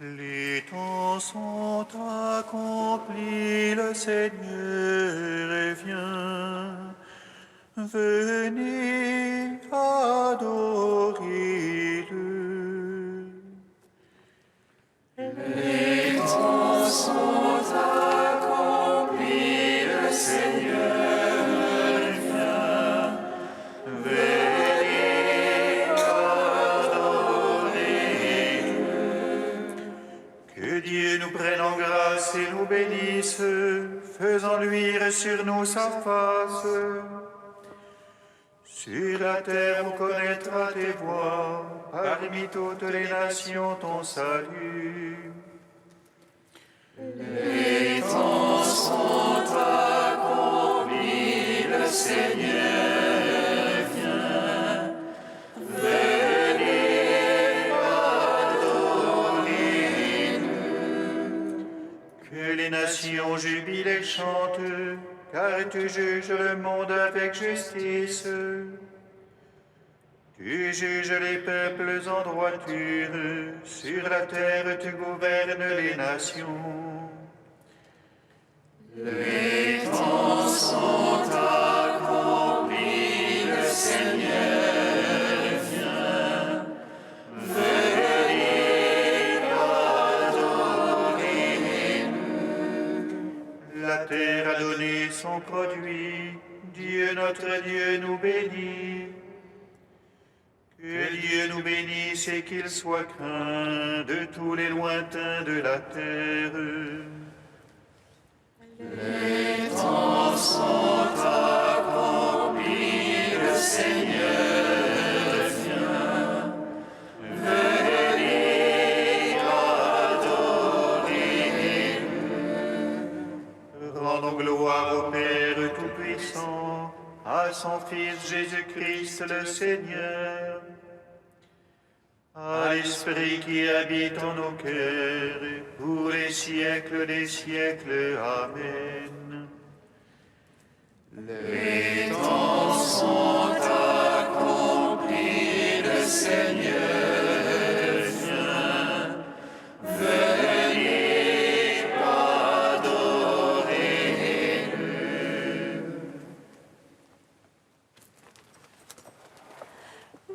Les temps sont accomplis, le Seigneur vient. Venez adorer-le. Les temps sont accomplis, le Seigneur vient. Venez adorer-le. Que Dieu nous prenne en grâce et nous bénisse, faisant luire sur nous sa face. Sur la terre, on connaîtra tes voies, parmi toutes les nations ton salut. Les temps sont accomplis, le Seigneur vient. Venez adorer-nous. Que les nations jubilent et chantent, car tu juges le monde avec justice. Tu juges les peuples en droiture, sur la terre tu gouvernes les nations. Les temps sont accomplis, le Seigneur vient. Venez adorer-nous. La terre a donné son produit, Dieu notre Dieu nous bénit. Que Dieu nous bénisse et qu'il soit craint de tous les lointains de la terre. Les temps sont accomplis, le Seigneur vient. Venez adorer-nous. Rendons gloire au Père Tout-Puissant, à son Fils Jésus-Christ le Seigneur, à l'Esprit qui habite en nos cœurs, pour les siècles des siècles. Amen. Les temps sont accomplis, le Seigneur vient. Venez adorer-nous.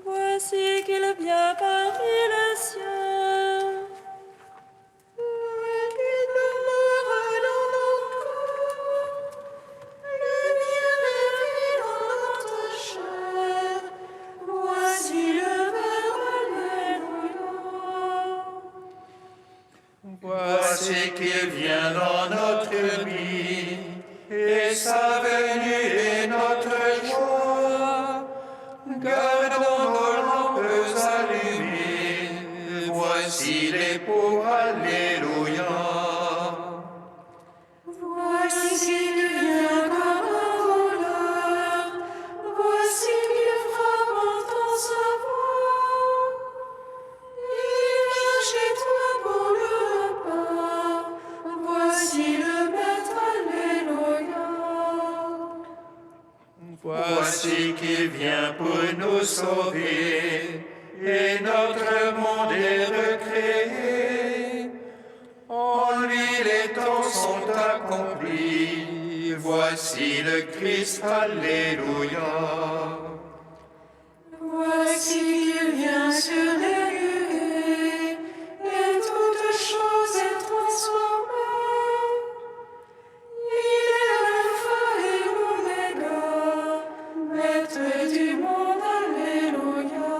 Voici qu'il vient parmi les siens. Il demeure dans nos cœurs. Lumière et vie dans notre chair. Voici le Père, alléluia. Voici qu'il vient dans notre vie, et sa venue est notre joie. Gardons nos lampes allumées, voici l'époux, alléluia. Voici qu'il vient comme un voleur. Voici qu'il frappe entend sa voix. Il vient chez toi pour le repas. Voici le Maître, alléluia. Voici qu'il vient pour nous sauver, et notre monde est recréé. En lui les temps sont accomplis, voici le Christ, alléluia. Voici qu'il vient sur les nuées, et toute chose est transformée. Il est l'alpha et l'oméga, maître du monde, alléluia.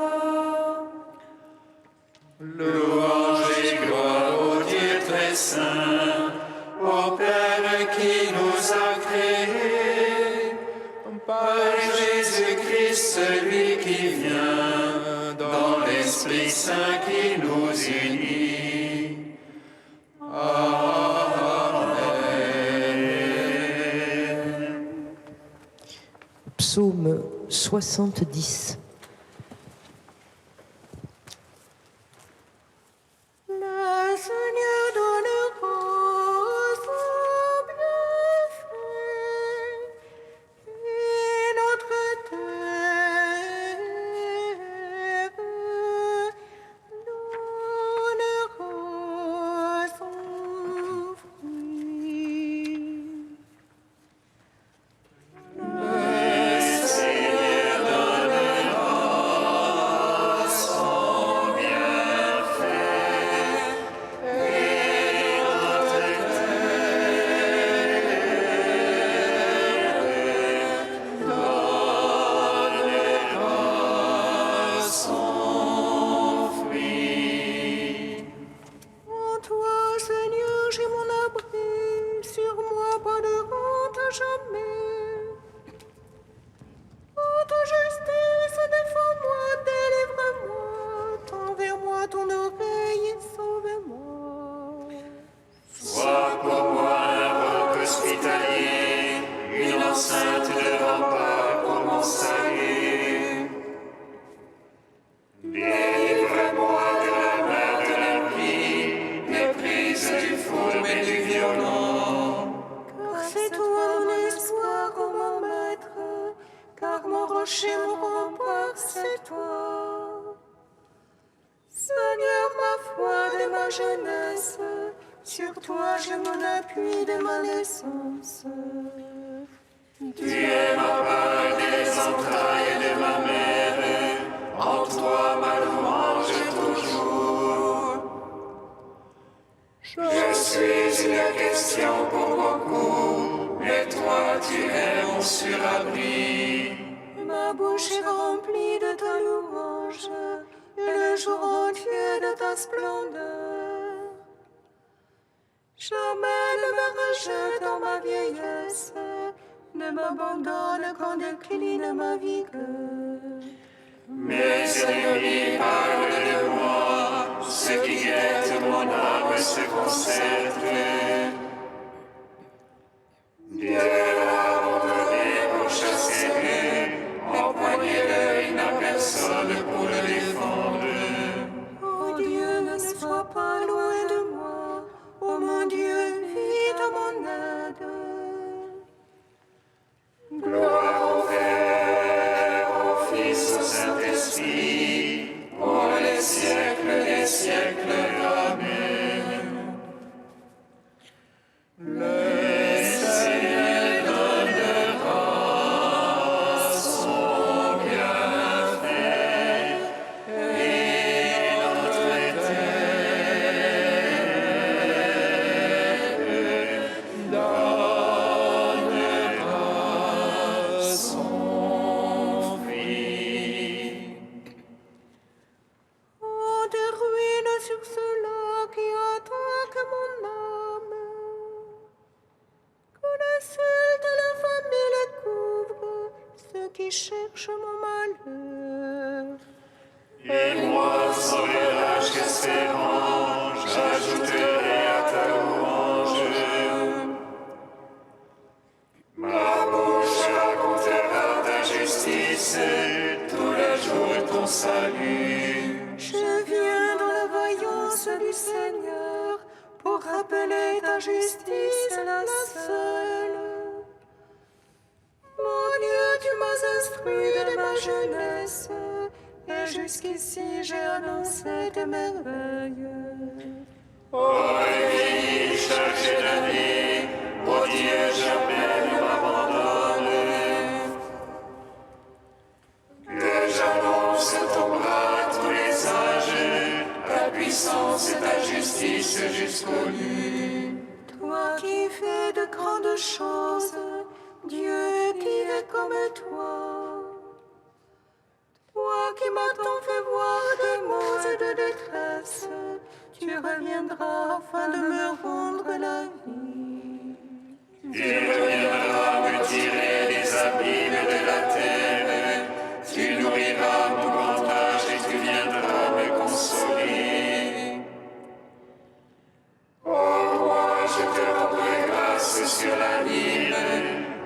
Louange et gloire au Dieu très saint, au Père qui nous a créés, par Jésus-Christ, celui qui vient, dans l'Esprit Saint qui nous unit. Amen. Psaume 70. Le Seigneur donne grâce aux bienfaits, et notre terre donnera rocher, mon rempart, c'est toi. Seigneur, ma foi de ma jeunesse, sur toi je mon appui de ma naissance. Tu es ma part des entrailles de ma mère, en toi ma louange toujours. Je suis une question pour beaucoup, mais toi tu es mon surabri. Ma bouche est remplie de ta louange, et le jour entier de ta splendeur. Jamais ne me rejette dans ma vieillesse, ne m'abandonne quand décline ma vigueur. Mes ennemis parlent de moi, ceux qui guettent mon âme se concertent. Dieu l'a abandonné pour chasser, empoignez-le, il n'a personne pour le défendre. Oh Dieu, ne sois pas loin de moi, oh mon Dieu, vite à mon aide. Gloire au Père, au Fils, au Saint-Esprit, pour les siècles des siècles. Amen. Le Seigneur donnera son bienfait et notre terre donnera son fruit. Oh, des ruines sur ceux-là qui attaquent mon âme. Que le ciel de la famille les couvre, ceux qui cherchent mon malheur. Et moi, sans relâche espérant, j'ajouterai à ta louange. Ma bouche racontera ta justice, tous les jours ton salut. Je viens dans la vaillance du Seigneur pour rappeler ta justice, la seule. Mon Dieu, tu m'as instruit de ma jeunesse, et jusqu'ici j'ai annoncé tes merveilles. Oh, vie, chaque année, oh Dieu, jamais ne m'abandonne. Que j'annonce ton bras à tous les âges, ta puissance et ta justice jusqu'aux nues. Toi qui fais de grandes choses, Dieu qui est comme toi. Toi qui m'as tant fait voir de maux et de détresse, tu reviendras afin de me rendre la vie. Tu reviendras me tirer des abîmes de la terre, tu nourriras mon grand âge et tu viendras me consoler. Oh, moi je te rendrai grâce sur la Nil,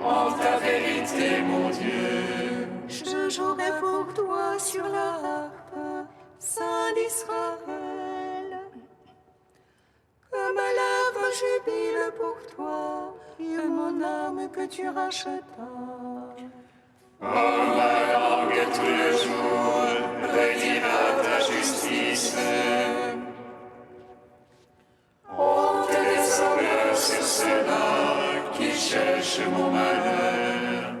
en ta vérité, mon Dieu. Je jouerai pour toi sur la harpe, Saint d'Israël. Que mes lèvres jubilent pour toi, et mon âme que tu rachetas. Oh, ma langue tout le jour redira ta justice. Honte des honneurs sur ceux-là qui cherchent mon malheur.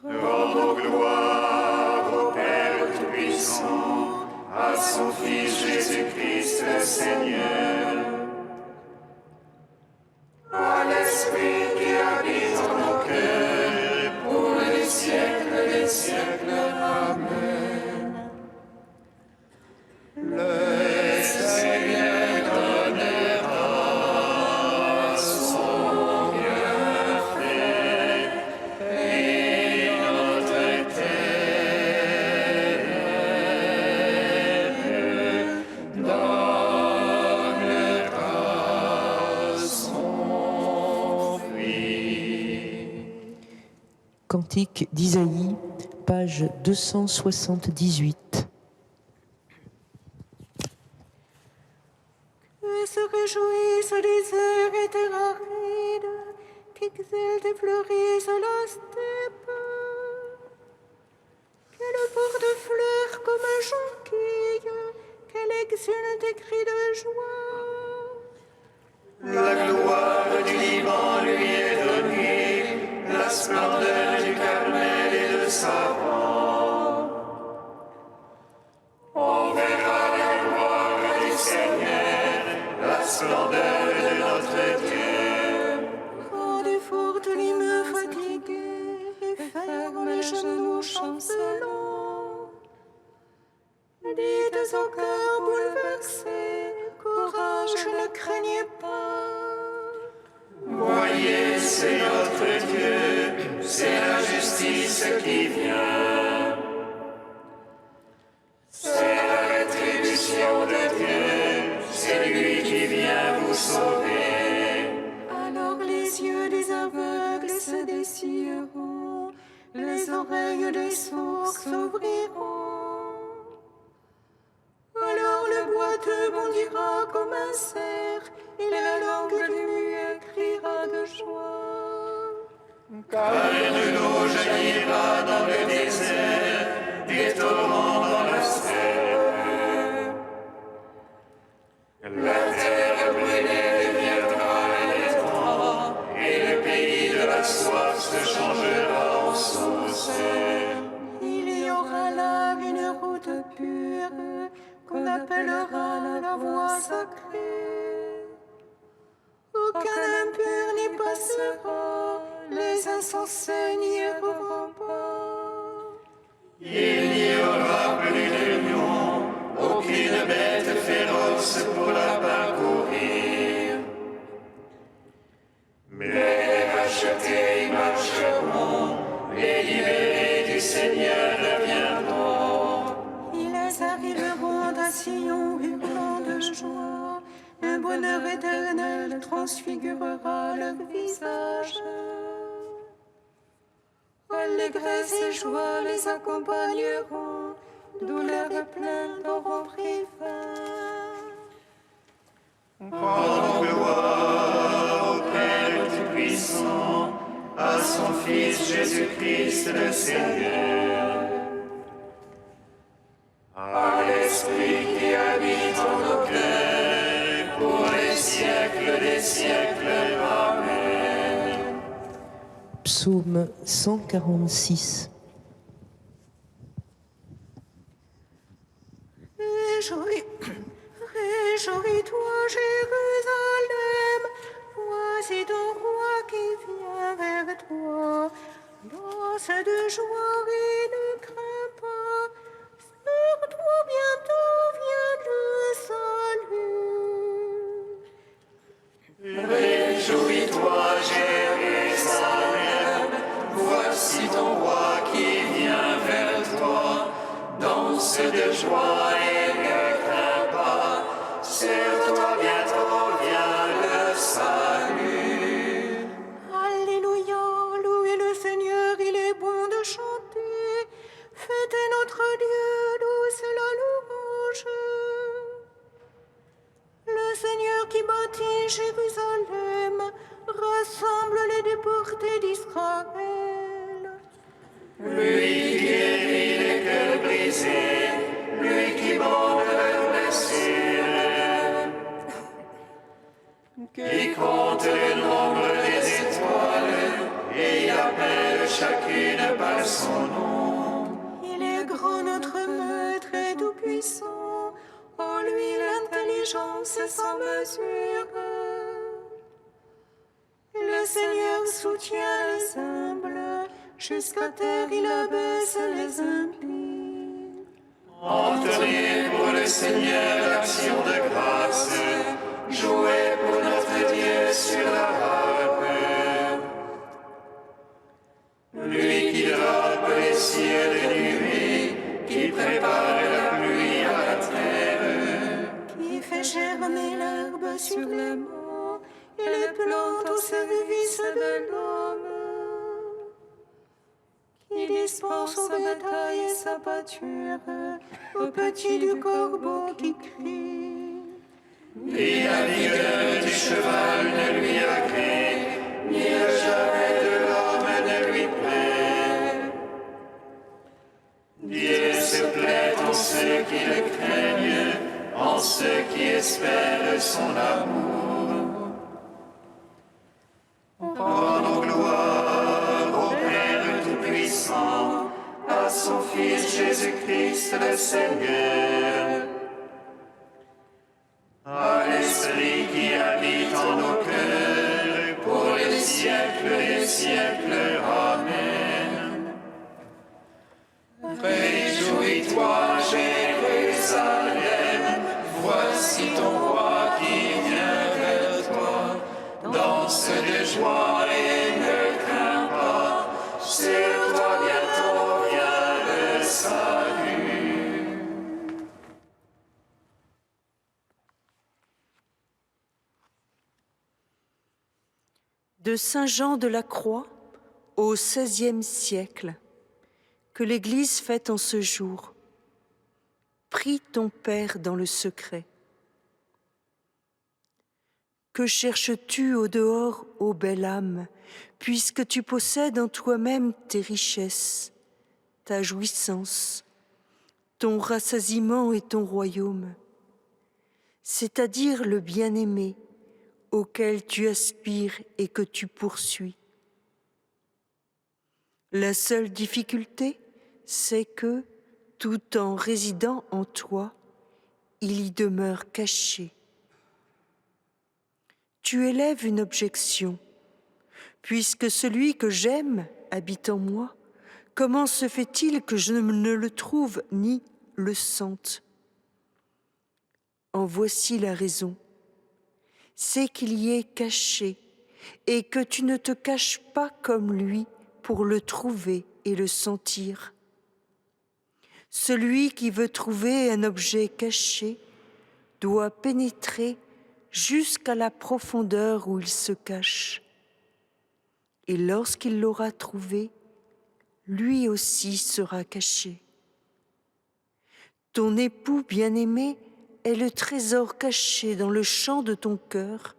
Rendons gloire au Père Tout-Puissant, à son Fils Jésus-Christ le Seigneur, à l'Esprit qui habite en nos cœurs, pour les siècles des siècles. Amen. Le Seigneur donnera son bienfait et notre terre donnera son fruit. Cantique d'Isaïe, page 278. Que se réjouissent les airs et terres arides, qu'exultent et fleurissent la steppe. défort de fleurs comme un jonquille, qu'elle exulte des cris de joie. La gloire du Liban lui est donnée, la splendeur du Carmel et de Saron. On verra la gloire du Seigneur, la splendeur de notre Dieu. Quand des fortes limes fatiguées et ferment les genoux chancelants, dites au cœur bouleversé, courage, ne craignez pas. Voyez, c'est notre Dieu, c'est la justice qui vient. C'est la rétribution de Dieu, c'est lui qui vient vous sauver. Alors les yeux des aveugles se dessilleront, les oreilles des sourds s'ouvriront. Alors le boiteux bondira comme un cerf, et la langue du muet criera de joie. Car de l'eau jaillira dans le désert, des torrents dans la steppe. La terre brûlée deviendra un étang, et le pays de la soif se changera en source. Il y aura là une route pure, qu'on appellera la voie sacrée. Aucun impur n'y passera, les insensés n'y erreront pas. Il n'y aura plus de lion, aucune bête féroce pour la parcourir. Mais les rachetés y marcheront, les libérés du Seigneur reviendront. Ils arriveront à Sion hurlant de joie, un bonheur éternel transfigurera leur visage. Allégresse et joie les accompagneront, douleur et plainte auront pris fin. Rendons gloire au Père Tout-Puissant, à son Fils Jésus-Christ le Seigneur. À l'Esprit qui habite en nos cœurs, pour les siècles des siècles. Amen. Psaume 146. Réjouis-toi, Jérusalem, voici ton roi qui vient vers toi. Danse de joie et ne crains pas, sur toi bientôt vient le salut. Réjouis-toi, Jérusalem, voici ton roi qui vient vers toi. Danse de joie et ne crains pas, sur toi bientôt vient le salut. Alléluia, louez le Seigneur, il est bon de chanter. Fêtez notre Dieu, douce la louange. Le Seigneur qui bâtit Jérusalem rassemble les déportés d'Israël. Lui qui guérit les cœurs brisés, lui qui bande leurs blessures, qui compte le nombre des étoiles et y appelle chacune par son nom. Il est grand notre maître et tout-puissant, en lui l'intelligence est sans mesure. Le Seigneur soutient les humbles, jusqu'à terre il abaisse les impies. Entonnez pour le Seigneur l'action de grâce, jouez pour notre Dieu sur la harpe. Lui qui drape les cieux de nuée, qui prépare la pluie à la terre, Qui fait germer l'herbe sur les monts et les plantes au service de l'homme. Qui dispense au bétail sa pâture, aux petits du corbeau qui crie. ni la vigueur du cheval ne lui agrée, ni le jarret de l'homme ne lui plaît. Dieu Jésus-Christ le Seigneur. À l'Esprit qui habite en nos cœurs, pour les siècles des siècles. Amen. Réjouis-toi, Jérusalem, voici ton roi qui vient vers toi. Danse de joie et ne crains pas, sur toi bientôt vient le salut. De Saint Jean de la Croix au XVIe siècle, que l'Église fête en ce jour. Prie ton Père dans le secret. Que cherches-tu au dehors, ô belle âme, puisque tu possèdes en toi-même tes richesses, ta jouissance, ton rassasiement et ton royaume, c'est-à-dire le bien-aimé auquel tu aspires et que tu poursuis. La seule difficulté, c'est que, tout en résidant en toi, il y demeure caché. Tu élèves une objection. Puisque celui que j'aime habite en moi, comment se fait-il que je ne le trouve ni le sente? En voici la raison. C'est qu'il y est caché et que tu ne te caches pas comme lui pour le trouver et le sentir. Celui qui veut trouver un objet caché doit pénétrer jusqu'à la profondeur où il se cache. Et lorsqu'il l'aura trouvé, lui aussi sera caché. Ton époux bien-aimé est le trésor caché dans le champ de ton cœur,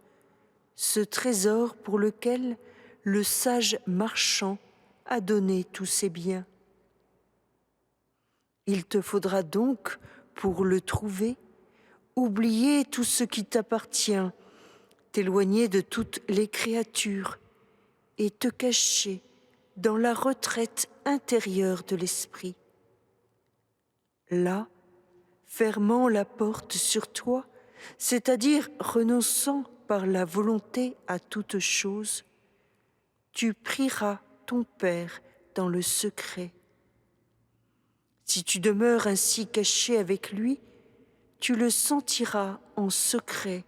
ce trésor pour lequel le sage marchand a donné tous ses biens. Il te faudra donc, pour le trouver, oublier tout ce qui t'appartient, t'éloigner de toutes les créatures et te cacher dans la retraite intérieure de l'esprit. Là, fermant la porte sur toi, c'est-à-dire renonçant par la volonté à toute chose, tu prieras ton Père dans le secret. Si tu demeures ainsi caché avec lui, tu le sentiras en secret,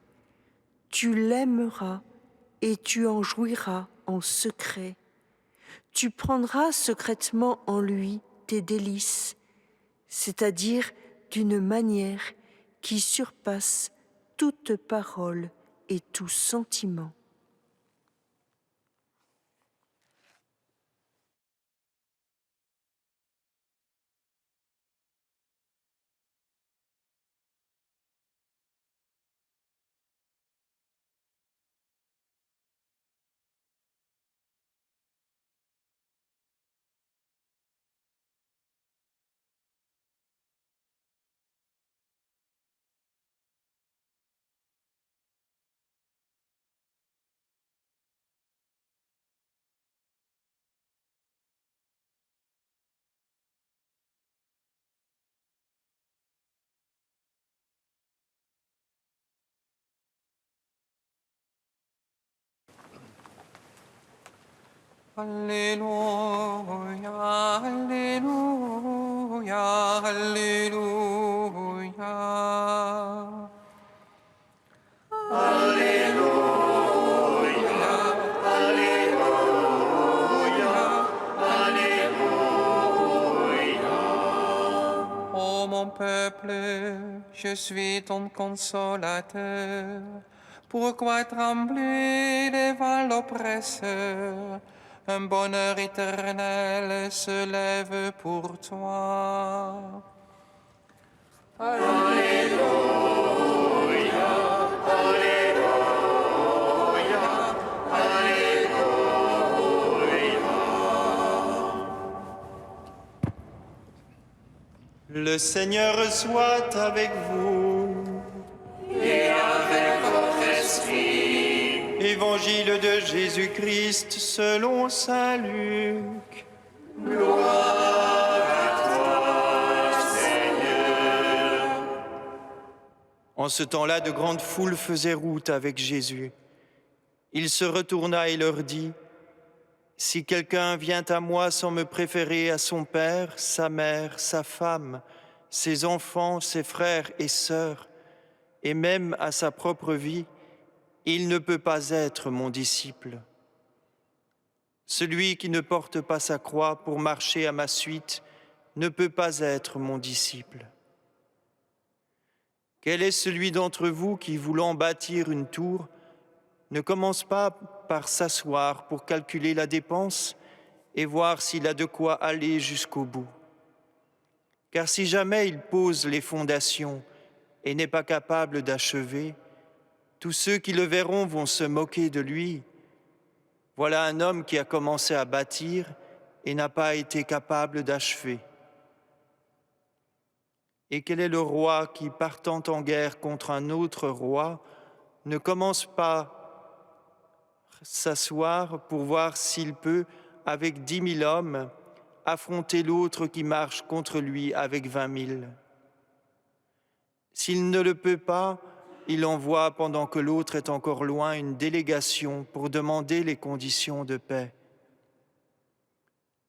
tu l'aimeras et tu en jouiras en secret. Tu prendras secrètement en lui tes délices, c'est-à-dire d'une manière qui surpasse toute parole et tout sentiment. Alléluia, Alléluia, Alléluia. Alléluia, Alléluia, Alléluia. Ô mon peuple, je suis ton consolateur. Pourquoi trembler devant l'oppresseur? Un bonheur éternel se lève pour toi. Alléluia, Alléluia, Alléluia. Le Seigneur soit avec vous. Et avec votre esprit. Évangile de Jésus-Christ selon saint Luc. Gloire à toi, En ce temps-là, de grandes foules faisaient route avec Jésus. Il se retourna et leur dit, « Si quelqu'un vient à moi sans me préférer à son père, sa mère, sa femme, ses enfants, ses frères et sœurs, et même à sa propre vie, il ne peut pas être mon disciple. Celui qui ne porte pas sa croix pour marcher à ma suite ne peut pas être mon disciple. Quel est celui d'entre vous qui, voulant bâtir une tour, ne commence pas par s'asseoir pour calculer la dépense et voir s'il a de quoi aller jusqu'au bout? Car si jamais il pose les fondations et n'est pas capable d'achever, tous ceux qui le verront vont se moquer de lui. Voilà un homme qui a commencé à bâtir et n'a pas été capable d'achever. Et quel est le roi qui, partant en guerre contre un autre roi, ne commence pas s'asseoir pour voir s'il peut, avec 10 000 hommes, affronter l'autre qui marche contre lui avec 20 000? S'il ne le peut pas, il envoie, pendant que l'autre est encore loin, une délégation pour demander les conditions de paix.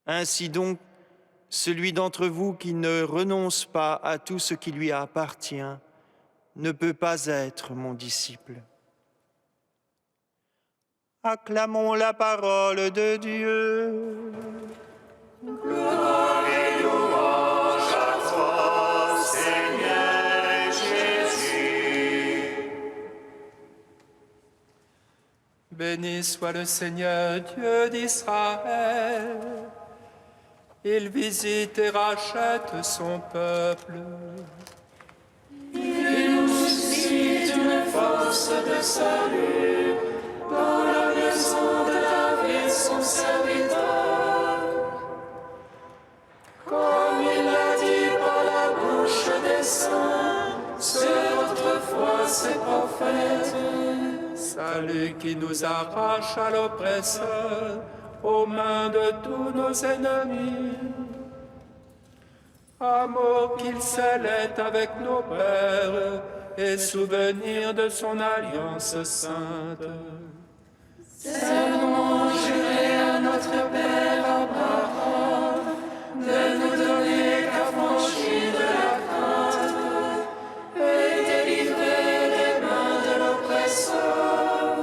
Ainsi donc, celui d'entre vous qui ne renonce pas à tout ce qui lui appartient ne peut pas être mon disciple. Acclamons la parole de Dieu. Gloire et louange à toi, Seigneur Jésus. Béni soit le Seigneur, Dieu d'Israël. Il visite et rachète son peuple. Il nous suscite une force de salut dans la maison de David, son serviteur. Comme il l'a dit par la bouche des saints, c'est autrefois ses prophètes. Salut qui nous arrache à l'oppresseur, aux mains de tous nos ennemis. Amour qu'il scellait avec nos pères et souvenir de son alliance sainte. Serment juré à notre Père Abraham de nous donner l'affranchi de la crainte et délivrer des mains de l'oppresseur.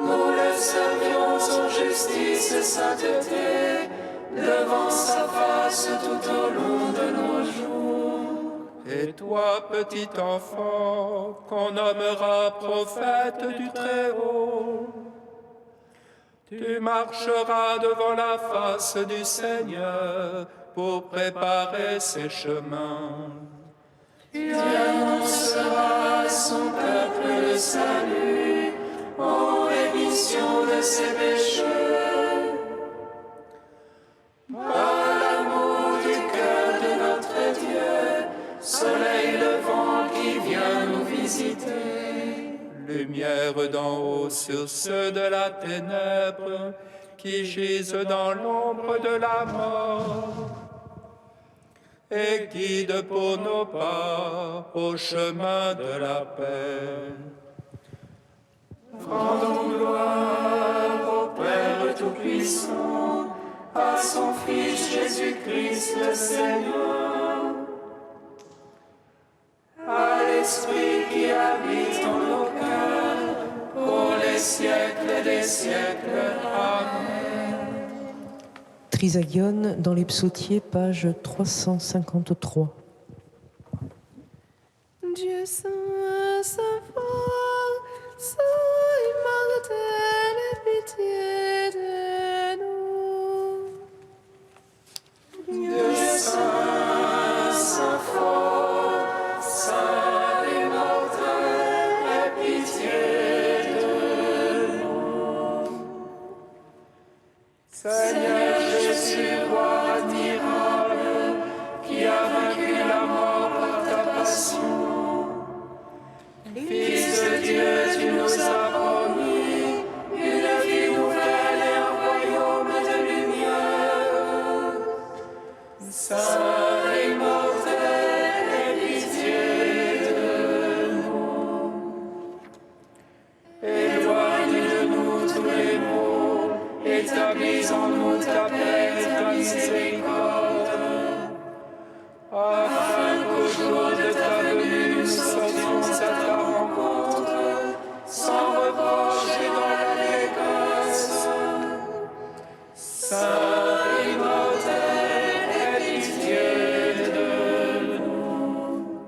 Nous le servions en justice et sainteté devant sa face tout au long de nos jours. Et toi, petit enfant, qu'on nommera prophète du Très-Haut, tu marcheras devant la face du Seigneur pour préparer ses chemins. Tu annonceras à son peuple le salut en rémission de ses péchés. Par l'amour du cœur de notre Dieu, soleil levant qui vient nous visiter. Lumière d'en haut sur ceux de la ténèbre qui gisent dans l'ombre de la mort. Et guide pour nos pas au chemin de la paix. Rendons gloire au Père Tout-Puissant, à son Fils Jésus-Christ le Seigneur, à l'Esprit qui habite en nos cœurs, pour les siècles des siècles. Amen. Trisagion dans les psautiers, page 353. Dieu saint, saint fort, saint immortel, aie pitié de nous. Dieu saint, saint fort, saint immortel, aie pitié de nous. Seigneur Jésus, roi admirable, qui a vaincu la mort par ta passion, Fils de Dieu, tu nous as promis une vie nouvelle et un royaume de lumière. Saint immortel, aie pitié nous ta paix et ta miséricorde, afin qu'au jour de ta venue nous sortions à ta rencontre, sans reproche et dans l'allégresse. Saint immortel, aie pitié de nous.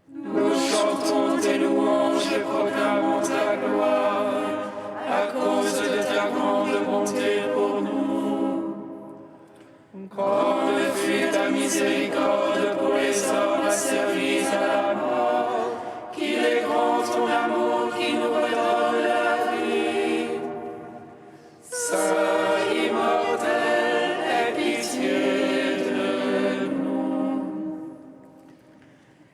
Nous chantons tes louanges et proclamons ta gloire à cause de ta grande bonté pour nous. Grande fut ta miséricorde pour les hommes asservis à la mort, qu'il est grand ton amour qui nous redonne la vie. Saint immortel, aie pitié de nous.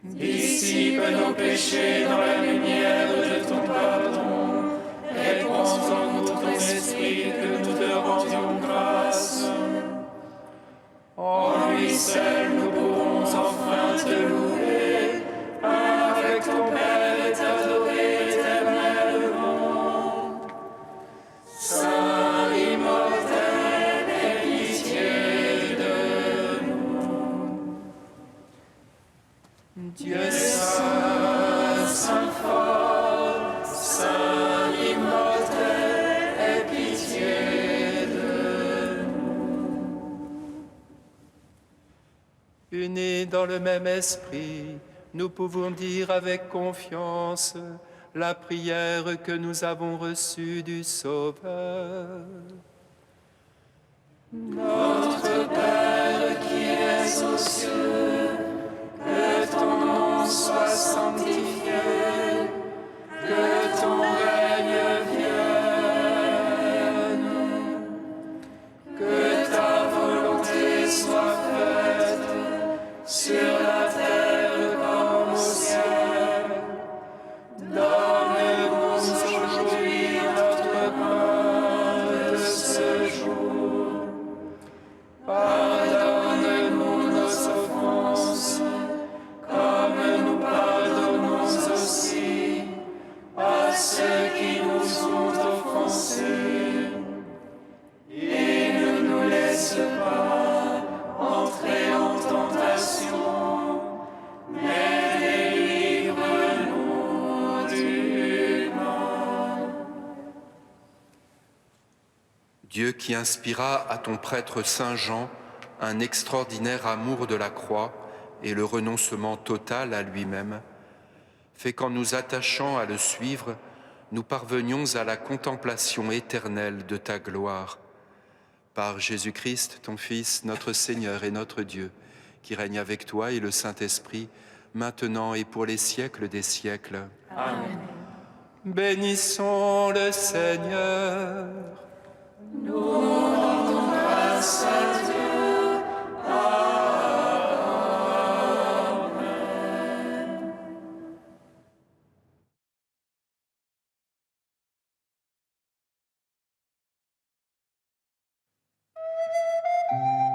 Dissipe nos péchés dans la lumière de ton pardon, répands en nous ton esprit que nous te rendions grâce. En lui seul nous pourrons enfin te louer, avec ton Père et t'adorer éternellement. Saint immortel, aie pitié de nous. Dieu saint, saint fort, saint immortel, aie pitié de nous. Unis dans le même esprit, nous pouvons dire avec confiance la prière que nous avons reçue du Sauveur. Notre Père qui es aux cieux, que ton nom soit sanctifié, que ton règne vienne, que ta volonté soit faite sur la terre comme au ciel. Donne-nous aujourd'hui notre pain de ce jour. Pardonne-nous nos offenses, comme nous pardonnons aussi à ceux qui nous ont offensés. Et ne nous laisse pas entrer en tentation, mais délivre-nous du mal. Dieu qui inspira à ton prêtre Saint Jean un extraordinaire amour de la croix et le renoncement total à lui-même, fait qu'en nous attachant à le suivre, nous parvenions à la contemplation éternelle de ta gloire. Par Jésus-Christ, ton Fils, notre Seigneur et notre Dieu, qui règne avec toi et le Saint-Esprit, maintenant et pour les siècles des siècles. Amen. Bénissons le Seigneur. Nous rendons grâce à Dieu. Amen.